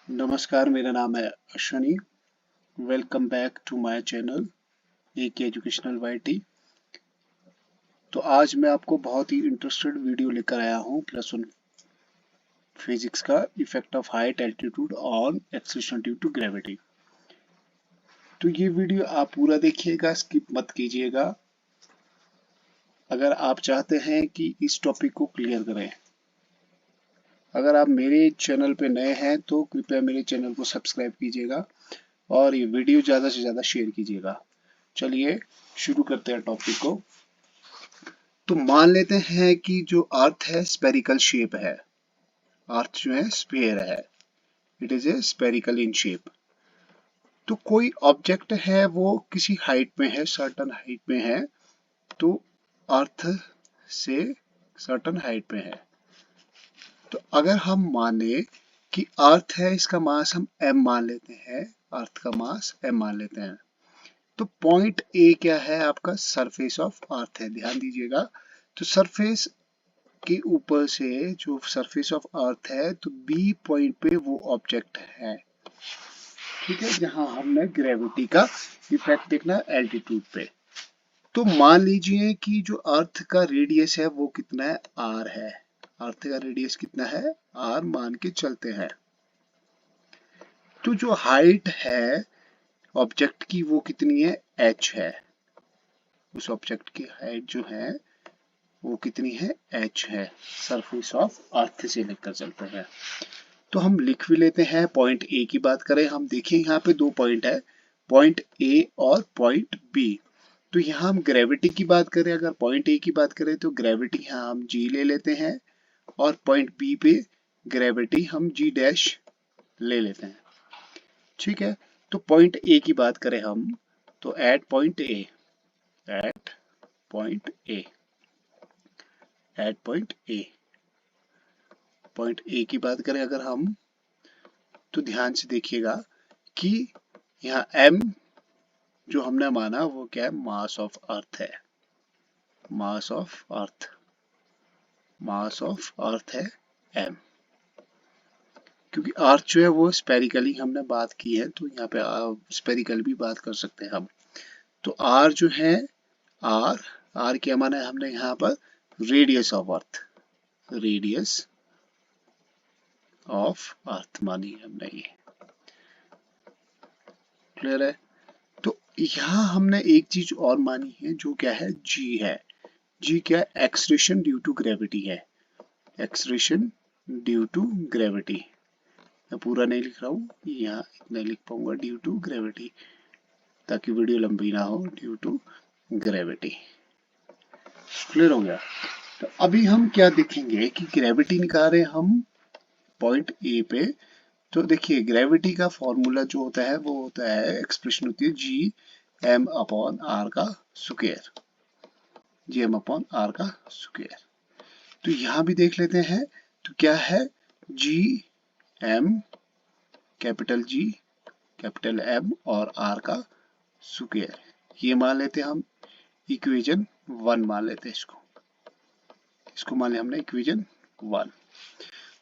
नमस्कार, मेरा नाम है Ashwani. Welcome back to my channel एक एजुकेशनल वाईटी। तो आज मैं आपको बहुत ही इंटरेस्टेड वीडियो लेकर आया हूँ +1 फिजिक्स का effect of height altitude on acceleration due to gravity. तो ये वीडियो आप पूरा देखिएगा, स्किप मत कीजिएगा अगर आप चाहते हैं कि इस टॉपिक को क्लियर करें। अगर आप मेरे चैनल पे नए हैं तो कृपया मेरे चैनल को सब्सक्राइब कीजिएगा और ये वीडियो ज़्यादा से ज़्यादा शेयर कीजिएगा। चलिए शुरू करते हैं टॉपिक को। तो मान लेते हैं कि जो अर्थ है स्पेरिकल शेप है। अर्थ जो है स्फीयर है, it is a spherical in shape. तो कोई ऑब्जेक्ट है वो किसी हाइट में है, सर्टन हाइट में है, तो अर्थ से सर्टन हाइट पे है। तो अगर हम माने कि अर्थ है, इसका मास हम m मान लेते हैं, अर्थ का मास m मान लेते हैं, तो पॉइंट ए क्या है आपका, सरफेस ऑफ अर्थ है। ध्यान दीजिएगा, तो सरफेस के ऊपर से जो सरफेस ऑफ अर्थ है, तो बी पॉइंट पे वो ऑब्जेक्ट है, ठीक है, जहां हमने ग्रेविटी का इफेक्ट देखना एल्टीट्यूड पे। तो मान लीजिए कि जो अर्थ का रेडियस है वो कितना है, आर है। अर्थ का रेडियस कितना है, आर मान के चलते हैं। तो जो हाइट है ऑब्जेक्ट की वो कितनी है, एच है। उस ऑब्जेक्ट की हाइट जो है वो कितनी है, एच है। सरफेस ऑफ अर्थ से लेकर चलते हैं। तो हम लिख भी लेते हैं। पॉइंट ए की बात करें, हम देखिए यहाँ पे दो पॉइंट है, पॉइंट ए और पॉइंट बी। तो यहाँ हम ग्रेविटी की बात करें, अगर पॉइंट ए की बात करें तो ग्रेविटी यहाँ हम जी ले लेते हैं, और पॉइंट बी पे ग्रेविटी हम जी डैश ले लेते हैं, ठीक है। तो पॉइंट ए की बात करें हम, तो at point A, at point A, at point A, point A की बात करें अगर हम, तो ध्यान से देखिएगा कि यहाँ m जो हमने माना वो क्या है, मास ऑफ अर्थ है। Mass of earth, mass of earth है m। क्योंकि अर्थ जो है वो स्पेरिकली हमने बात की है, तो यहाँ पे स्पेरिकल भी बात कर सकते हैं हम। तो r जो है, r क्या माना है हमने यहाँ पर, radius of earth, radius of earth मानी है हमने, ये क्लियर है। तो यहाँ हमने एक चीज और मानी है, जो क्या है, g है। g क्या है, एक्सलेरेशन ड्यू टू ग्रेविटी है। एक्सलेरेशन ड्यू टू ग्रेविटी, मैं पूरा नहीं लिख रहा हूँ, यहाँ इतना लिख पाऊंगा, ड्यू टू ग्रेविटी, ताकि वीडियो लंबी ना हो। ड्यू टू ग्रेविटी, क्लियर हो गया। तो अभी हम क्या देखेंगे कि ग्रेविटी निकाल रहे हम पॉइंट ए पे। तो देखिए ग्रेविटी का फॉर्मूला जो होता है वो होता है, एक्सप्रेशन होती है जी एम अपॉन आर का square, G M upon R का स्क्वायर। तो यहां भी देख लेते हैं, तो क्या है, G M, capital G, capital M और आर का स्क्वायर, ये मान लेते हैं हम इक्वेशन 1 मान लेते हैं इसको, इसको मान लिया हमने इक्वेशन 1।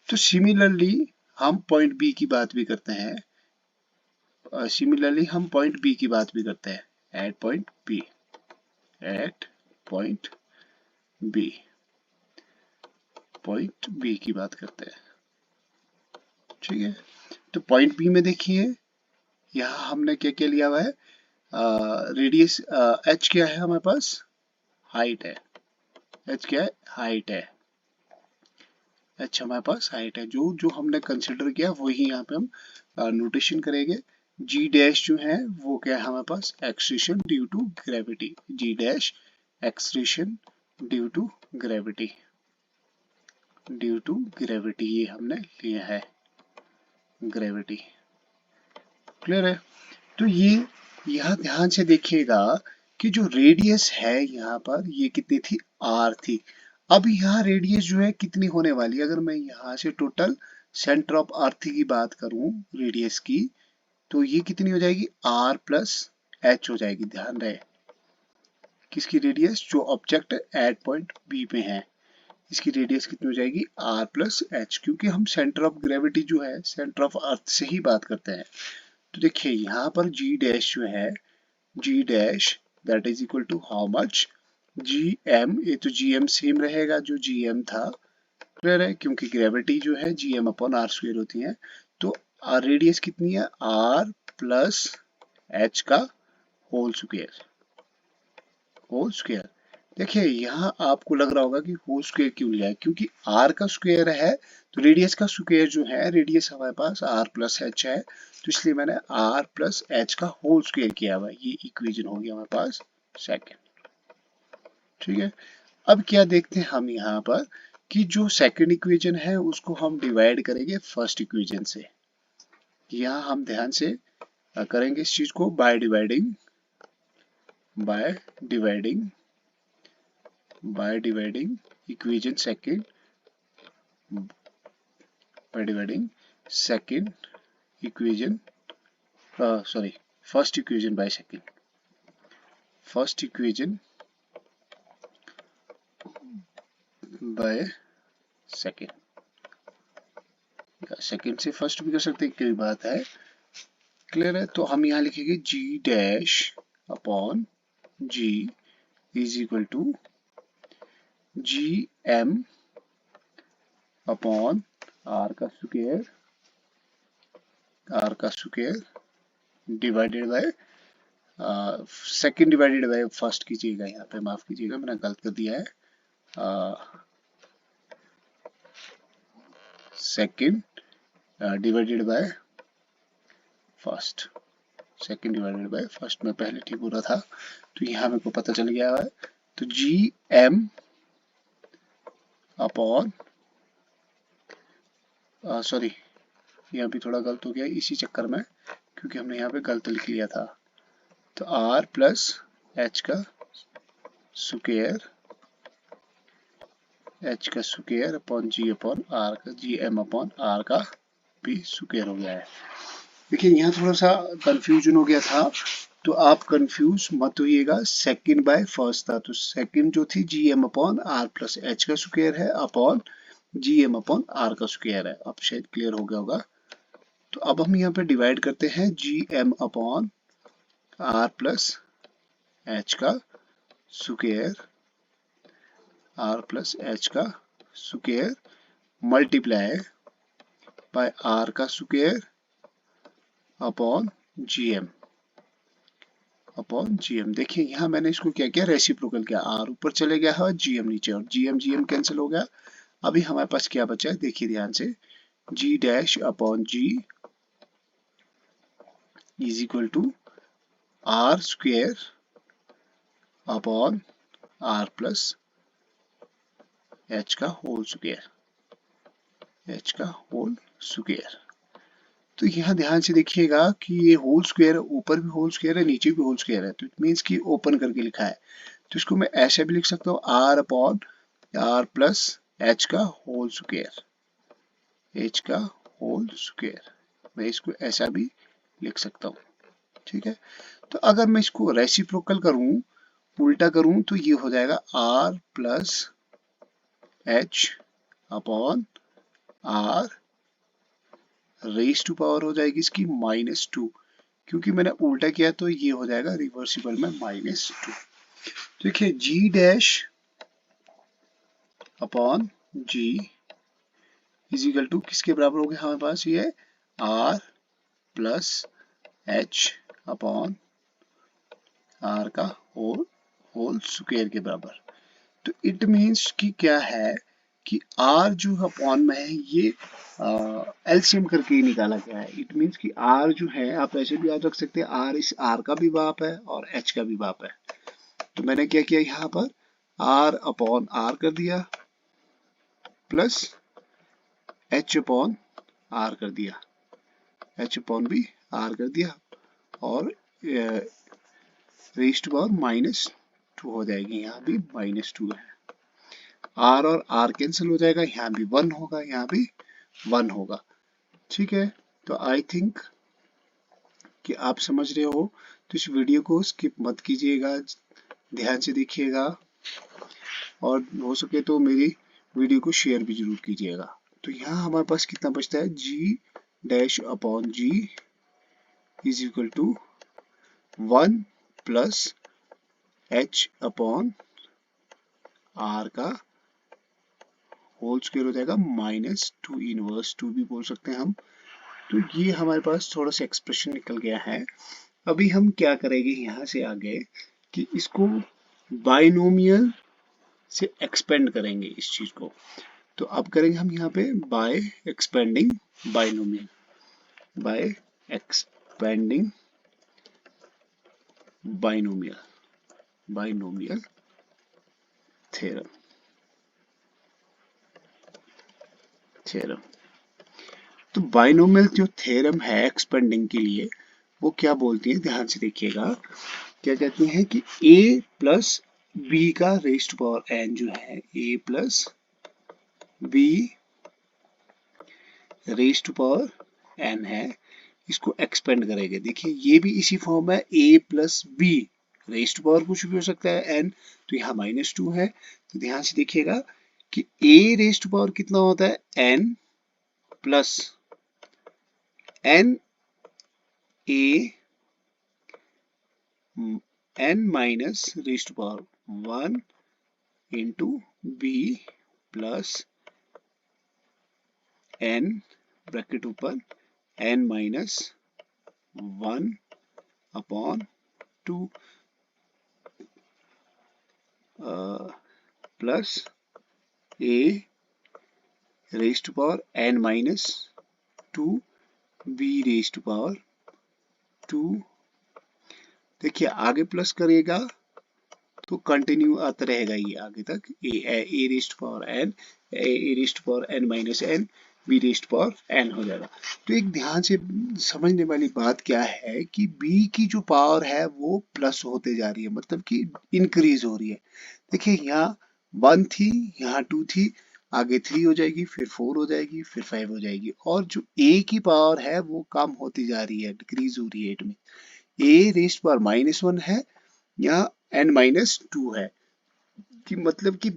तो सिमिलरली हम पॉइंट बी की बात भी करते हैं, सिमिलरली हम पॉइंट बी की बात भी करते हैं, at point B, at point B, point B की बात करते हैं, ठीक है। तो पॉइंट बी में देखिए यहाँ हमने क्या क्या लिया हुआ है, रेडियस, एच क्या है हमारे पास, हाइट है। एच क्या है, हाइट है। एच हमारे पास हाइट है, जो जो हमने कंसिडर किया वही यहाँ पे हम नोटेशन करेंगे। जी डैश जो है वो क्या है हमारे पास, acceleration due to gravity, g dash acceleration due to gravity, due to gravity, ये हमने लिया है, ग्रेविटी, क्लियर है। तो ये यहाँ ध्यान से देखिएगा कि जो रेडियस है यहाँ पर, ये कितनी थी, आर थी। अब यहाँ रेडियस जो है कितनी होने वाली है, अगर मैं यहाँ से टोटल सेंटर ऑफ अर्थ की बात करूं रेडियस की, तो ये कितनी हो जाएगी, आर प्लस एच हो जाएगी। ध्यान रहे किसकी रेडियस, जो ऑब्जेक्ट एट पॉइंट बी पे है, इसकी रेडियस कितनी हो जाएगी r प्लस एच, क्योंकि हम सेंटर ऑफ ग्रेविटी जो है सेंटर ऑफ अर्थ से ही बात करते हैं। तो देखिए यहाँ पर g डैश जो है, g dash that is equal to how much gm, ये तो gm सेम रहेगा जो gm था, क्लियर है, क्योंकि ग्रेविटी जो है gm अपॉन आर स्क्वायर होती है। तो रेडियस कितनी है r प्लस एच का होल स्क्वायर, होल स्क्वायर। देखिए यहाँ आपको लग रहा होगा कि होल स्क्वायर क्यों लिया है, क्योंकि r का स्क्वायर है तो रेडियस का स्क्वायर जो है, रेडियस हमारे पास r प्लस एच है, तो इसलिए मैंने r प्लस एच का होल स्क्वायर किया हुआ है। ये इक्वेशन हो गया हमारे पास सेकंड, ठीक है। अब क्या देखते हैं हम यहाँ पर कि जो सेकंड इक्वेशन है उसको हम डिवाइड करेंगे फर्स्ट इक्वेशन से। यहाँ हम ध्यान से करेंगे इस चीज को by dividing equation second, by dividing second equation, sorry, first equation by second, first equation by second, second से फर्स्ट भी कर सकते हैं, कोई बात है, क्लियर है। तो हम यहाँ लिखेंगे g dash upon g is equal to gm upon r का square divided by second divided by first कीजिएगा, यहाँ पे माफ कीजिएगा मैंने गलत कर दिया है, second divided by first, second divided by first में पहले ठीक हो रहा था, तो यहाँ मेरे को पता चल गया है। तो जी एम अपॉन, सॉरी यहाँ भी थोड़ा गलत हो गया इसी चक्कर में, क्योंकि हमने यहाँ पे गलत लिख लिया था। तो r प्लस एच का square upon G upon R का, जी एम अपॉन आर का भी स्क्वायर हो गया है। देखिए यहाँ थोड़ा सा कंफ्यूजन हो गया था, तो आप कंफ्यूज मत होइएगा, सेकंड बाय फर्स्ट था, तो सेकंड जो थी G M upon R plus H का स्क्वायर है upon G M upon R का स्क्वायर है। अब शायद क्लियर हो गया होगा। तो अब हम यहाँ पे डिवाइड करते हैं G M upon R plus H का स्क्वायर, आर प्लस एच का स्क्वायर मल्टीप्लाई बाय आर का स्क्वायर अपॉन जीएम, देखिए यहाँ मैंने इसको क्या किया, रेसिप्रोकल किया, आर ऊपर चले गया है, जीएम नीचे, और जीएम कैंसिल हो गया। अभी हमारे पास क्या बचा है, देखिए ध्यान से, g dash upon g is equal to R square upon R plus H का होल स्क्वायर, तो यहाँ ध्यान से देखिएगा कि ये होल स्क्वायर, ऊपर भी होल स्क्वायर है नीचे भी होल स्क्वायर है, तो इट मीन्स कि ओपन करके लिखा है, तो इसको मैं ऐसे भी लिख सकता हूँ, R upon R plus H का होल स्क्वायर, मैं इसको ऐसा भी लिख सकता हूँ, ठीक है। तो अगर मैं इसको रेसिप्रोकल करूं, उल्टा करूं, तो ये हो जाएगा R plus H upon R raise to power हो जाएगी इसकी -2, क्योंकि मैंने उल्टा किया तो ये हो जाएगा रिवर्सिबल में -2। देखिए g dash upon g is equal to किसके बराबर हो गया हमारे पास, ये R plus H upon R का होल स्क्वायर के बराबर। तो इट मीन्स कि क्या है कि r जो अपॉन में है ये एलसीएम करके ही निकाला गया है। इट मीन्स कि r जो है, आप ऐसे भी याद रख सकते हैं, r इस r का भी बाप है और h का भी बाप है। तो मैंने क्या किया यहाँ पर, r अपॉन r कर दिया प्लस h अपॉन r कर दिया, h अपॉन भी r कर दिया, और रेज टू पावर -2 हो जाएगी, यहाँ भी -2 है, r और r कैंसिल हो जाएगा, यहाँ भी 1 होगा, यहाँ भी 1 होगा, ठीक है। तो आई थिंक कि आप समझ रहे हो, तो इस वीडियो को स्किप मत कीजिएगा, ध्यान से देखिएगा, और हो सके तो मेरी वीडियो को शेयर भी जरूर कीजिएगा। तो यहाँ हमारे पास कितना बचता है, g dash upon g is equal to 1 plus h upon r का होल स्क्वायर हो जाएगा -2 इनवर्स 2 भी बोल सकते हैं हम। तो ये हमारे पास थोड़ा सा एक्सप्रेशन निकल गया है। अभी हम क्या करेंगे यहाँ से आगे कि इसको बाइनोमियल से एक्सपेंड करेंगे इस चीज को। तो अब करेंगे हम यहाँ पे by expanding binomial, by expanding binomial, binomial theorem, theorem. तो बाइनोमियल जो थ्योरम है एक्सपेंडिंग के लिए वो क्या बोलती है, ध्यान से देखिएगा। क्या कहती है कि a प्लस बी का रेस्ट पावर n जो है, a plus B raised power n है, इसको एक्सपेंड करेंगे। देखिए ये भी इसी फॉर्म है, a plus B raised power कुछ भी हो सकता है n, तो यहाँ -2 है। तो ध्यान से देखिएगा कि a रेस्ट पावर कितना होता है, n plus n a n minus raised power 1 into B plus n bracket ऊपर n minus 1 upon 2 plus a raised power n minus 2 b raised power 2। देखिए आगे प्लस करेगा तो कंटिन्यू आता रहेगा ये आगे तक, a raised power n, a raised power n minus n, b raised power n हो जाएगा। तो एक ध्यान से समझने वाली बात क्या है कि b की जो पावर है वो प्लस होते जा रही है, मतलब कि इंक्रीज हो रही है। देखिए यहाँ 1 थी, यहाँ 2 थी, आगे 3 हो जाएगी, फिर 4 हो जाएगी, फिर 5 हो जाएगी, और जो a की पावर है वो कम होती जा रही है, डिक्रीज हो रही है। इट में a रेस्ट पावर -1 है, यहाँ n माइनस 2 है, कि मतलब कि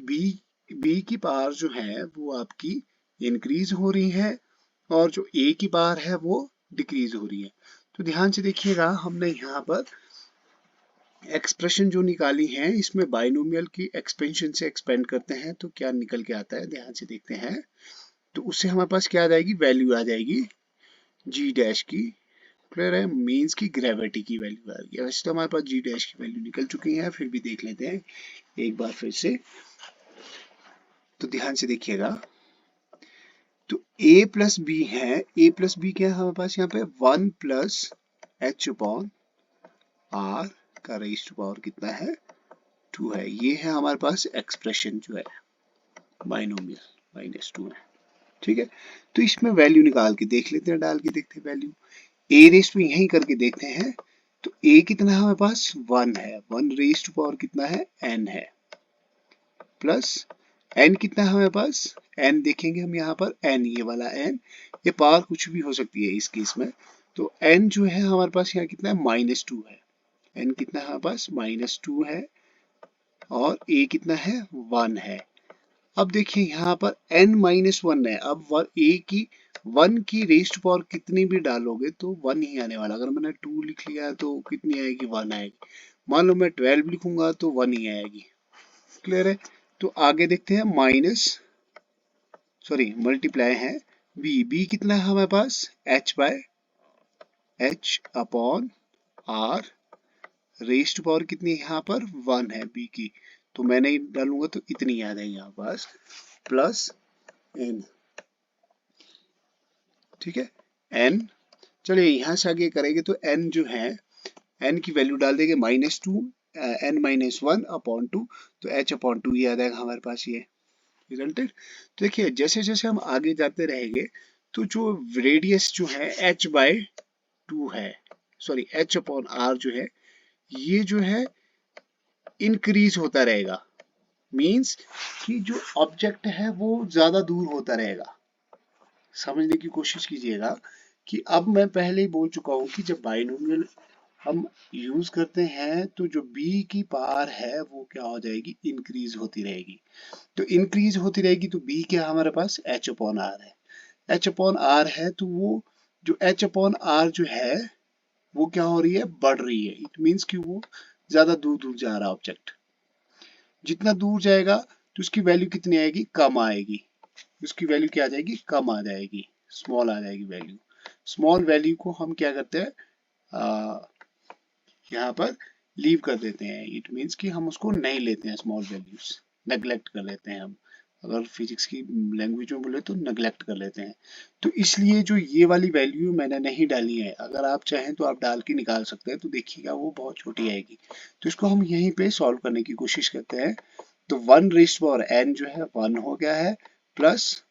b की पावर जो है वो आपकी इंक्रीज हो रही है और जो a की पावर है वो डिक्रीज हो रही है। तो ध्यान से देखिएगा, हमने यहाँ पर एक्सप्रेशन जो निकाली है इसमें बाइनोमियल की एक्सपेंशन से एक्सपेंड करते हैं तो क्या निकल के आता है, ध्यान से देखते हैं। तो उससे हमारे पास क्या आ जाएगी, वैल्यू आ जाएगी g डैश की, क्लियर है, मीन्स की ग्रेविटी की वैल्यू आ गई। वैसे तो हमारे पास g डैश की वैल्यू निकल चुकी है, फिर भी देख लेते हैं एक बार फिर से। तो ध्यान से देखिएगा, तो a प्लस बी है, a प्लस बी क्या है हमारे पास यहाँ पे 1 प्लस h अपॉन r का रेज़ टू पावर कितना है, 2 है। ये है हमारे पास एक्सप्रेशन जो है बाइनोमियल -2 है, ठीक है। तो इसमें वैल्यू निकाल के देख लेते हैं, डाल के देखते हैं वैल्यू। a रेज़ टू यहीं करके देखते हैं, तो a कितना है हमारे पास 1 है, 1 रेज़ टू पावर कितना है n है, प्लस n कितना है हमारे पास, n देखेंगे हम यहाँ पर, n ये वाला n, ये पावर कुछ भी हो सकती है इस केस में। तो n जो है हमारे पास यहाँ कितना है, -2 है, n कितना है हमारे पास -2 है, और a कितना है 1 है। अब देखिए यहाँ पर n -1 है, अब a की 1 की रेज़ टू पावर कितनी भी डालोगे तो 1 ही आने वाला। अगर मैंने 2 लिख लिया तो कितनी आएगी, 1 आएगी। मान लो मैं 12 लिखूंगा तो 1 ही आएगी, क्लियर है। तो आगे देखते हैं, मल्टीप्लाई है b कितना है हमारे पास, h upon r, raise to power कितनी है यहाँ पर 1 है b की, तो मैं नहीं डालूंगा तो इतनी याद है यहाँ पास, प्लस n, ठीक है, n। चलिए यहाँ से आगे करेंगे तो n जो है, n की वैल्यू डाल देंगे -2, n -1 अपॉन 2, तो h अपॉन 2 याद आएगा हमारे पास ये, रिजल्टेड। तो देखिए जैसे जैसे हम आगे जाते रहेंगे तो जो रेडियस जो है h/2 है, सॉरी h अपॉन r जो है, ये जो है इंक्रीज होता रहेगा, मींस कि जो ऑब्जेक्ट है वो ज्यादा दूर होता रहेगा। समझने की कोशिश कीजिएगा कि अब मैं पहले ही बोल चुका हूं कि जब बाइनोमियल हम यूज करते हैं तो जो b की पावर है वो क्या हो जाएगी, इंक्रीज होती रहेगी। तो इंक्रीज होती रहेगी तो b क्या हमारे पास h अपॉन r है। h अपॉन r है तो वो जो h अपॉन r जो है वो क्या हो रही है, बढ़ रही है। इट मीन्स कि वो ज्यादा दूर दूर जा रहा है ऑब्जेक्ट। जितना दूर जाएगा तो उसकी वैल्यू कितनी आएगी, कम आएगी। उसकी वैल्यू क्या आ जाएगी, कम आ जाएगी, स्मॉल आ जाएगी वैल्यू। स्मॉल वैल्यू को हम क्या करते हैं, यहाँ पर लीव कर देते हैं। इट मीन्स कि हम उसको नहीं लेते हैं, स्मॉल वैल्यूज नेग्लेक्ट कर लेते हैं हम। अगर फिजिक्स की लैंग्वेज में बोले तो नेग्लेक्ट कर लेते हैं। तो इसलिए जो ये वाली वैल्यू मैंने नहीं डाली है, अगर आप चाहें तो आप डाल के निकाल सकते हैं। तो देखिएगा वो बहुत छोटी आएगी। तो इसको हम यहीं पे सॉल्व करने की कोशिश करते हैं। तो 1⁻n जो है 1 हो गया है, प्लस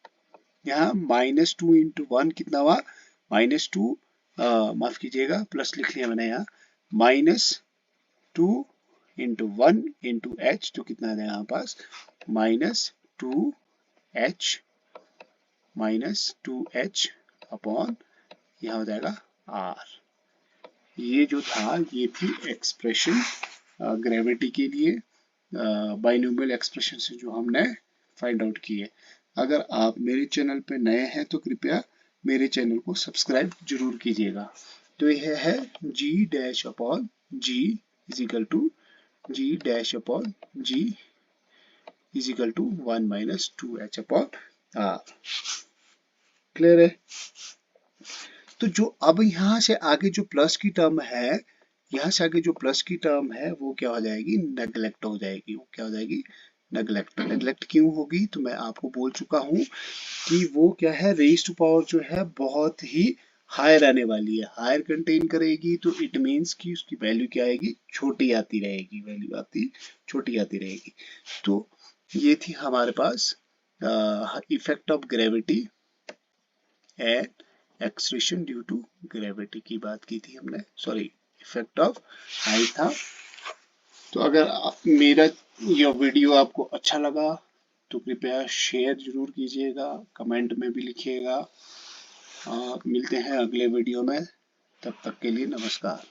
यहाँ -2 इंटू 1 कितना हुआ, -2, माफ कीजिएगा प्लस लिख लिया मैंने यहाँ, -2 इंटू 1 इंटू एच, तो कितना आ जाएगा यहाँ पास -2h -2h अपॉन यहाँ हो जाएगा r। ये जो था ये थी एक्सप्रेशन ग्रेविटी के लिए, बाइनोमियल एक्सप्रेशन से जो हमने फाइंड आउट की है। अगर आप मेरे चैनल पे नए हैं तो कृपया मेरे चैनल को सब्सक्राइब जरूर कीजिएगा। तो यह है g dash upon g is equal to g dash upon g is equal to 1 - 2h upon r। Clear है। तो जो अब यहाँ से आगे जो प्लस की टर्म है, यहाँ से आगे जो प्लस की टर्म है वो क्या हो जाएगी, नेग्लेक्ट हो जाएगी। वो क्या हो जाएगी, नेग्लेक्ट। नेग्लेक्ट क्यों होगी, तो मैं आपको बोल चुका हूँ कि वो क्या है, रेज टू पावर जो है बहुत ही हायर आने वाली है, हायर कंटेन करेगी। तो इट मीन्स कि उसकी वैल्यू क्या आएगी, छोटी आती रहेगी, वैल्यू आती छोटी आती रहेगी। तो ये थी हमारे पास effect of gravity and acceleration due to gravity की बात की थी हमने, सॉरी इफेक्ट ऑफ हाइट था। तो अगर मेरा यह वीडियो आपको अच्छा लगा तो कृपया शेयर जरूर कीजिएगा, कमेंट में भी लिखिएगा। मिलते हैं अगले वीडियो में, तब तक के लिए नमस्कार।